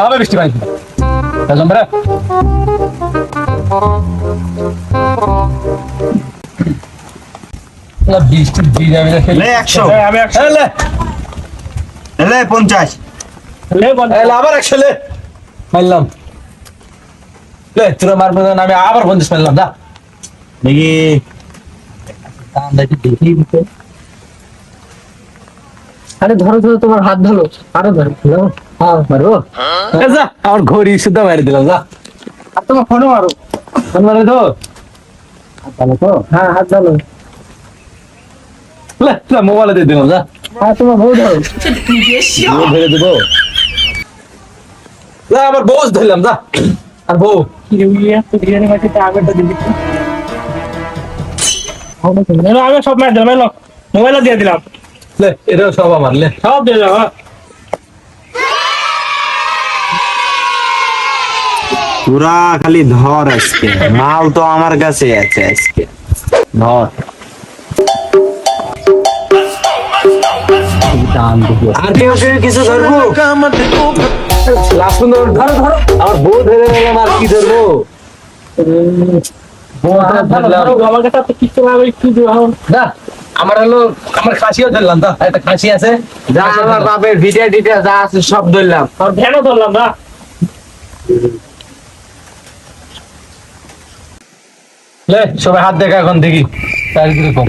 হবে বৃষ্টি পানি জমরা বৃষ্টি দিয়ে যাবে লে 100 আমি 100 লে লে 50 লে আবার 100 লে মারলাম লে তোরা মারবো না আমি আবার 50 মারলাম যা দেখি দাম দেখি দেখি দিতে আরে ধরো ধরো তোমার হাত ধরো আরো ধরো হ্যাঁ মারো যা আমার ঘড়ি শুদ্ধ মারি দিলাম যা আর তোমার ফোনও মারো ফোন মারে তো হাত ধরো তো হ্যাঁ হাত ধরো লে লে মোবাইলে দিয়ে দিলাম যা হ্যাঁ তোমার বউ ধরো বউ ধরে দেবো যা আবার বউ ধরলাম যা আর বউ বিরিয়ানি মাটিতে আগেরটা দিবি আমি সব মার দিলাম মোবাইল দিয়ে দিলাম লে এটাও সব আমার লে সব দিয়ে দিলাম পুরা খালি ধর আজকে মাল তো আমার কাছে আছে আজকে ধর আর কেউ কিছু ধরবো লাস্ট ধরো ধরো আমার বউ ধরে নিলাম আর কি ধরবো বউ ধরলাম আমার কাছে কিছু ভাবে একটু না আমার হলো আমার খাসিও ধরলাম দা একটা খাসি আছে যা আমার বাপের ভিডিও টিডিও যা আছে সব ধরলাম আর ভ্যানও ধরলাম না লে সবাই হাত দেখা এখন দেখি তার কিরকম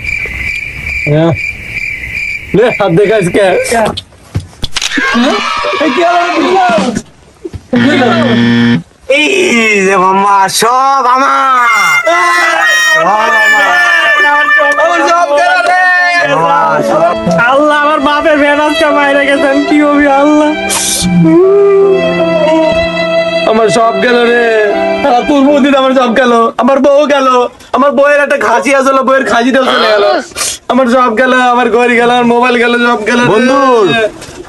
লে হাত দেখা আজকে এই যে মামা সব আমার আল্লাহ আমার বাপের ভ্যানাসটা মাইরে গেছেন কি হবে আল্লাহ আমার সব গেল রে তোর বৌদিন আমার সব গেল আমার বউ গেল আমার বউয়ের একটা খাসি আসলো বউয়ের খাসিটাও চলে গেল আমার সব গেল আমার ঘড়ি গেল আমার মোবাইল গেল সব গেল বন্ধু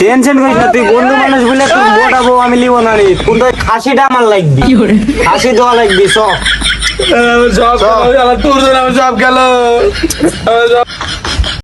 টেনশন করিস না তুই বন্ধু মানুষ বলে তুই মোটাবো আমি লিবো না রে কিন্তু খাসিটা আমার লাগবে খাসি দেওয়া লাগবে সব আমার সব গেল আমার তোর জন্য আমার সব গেল আমার সব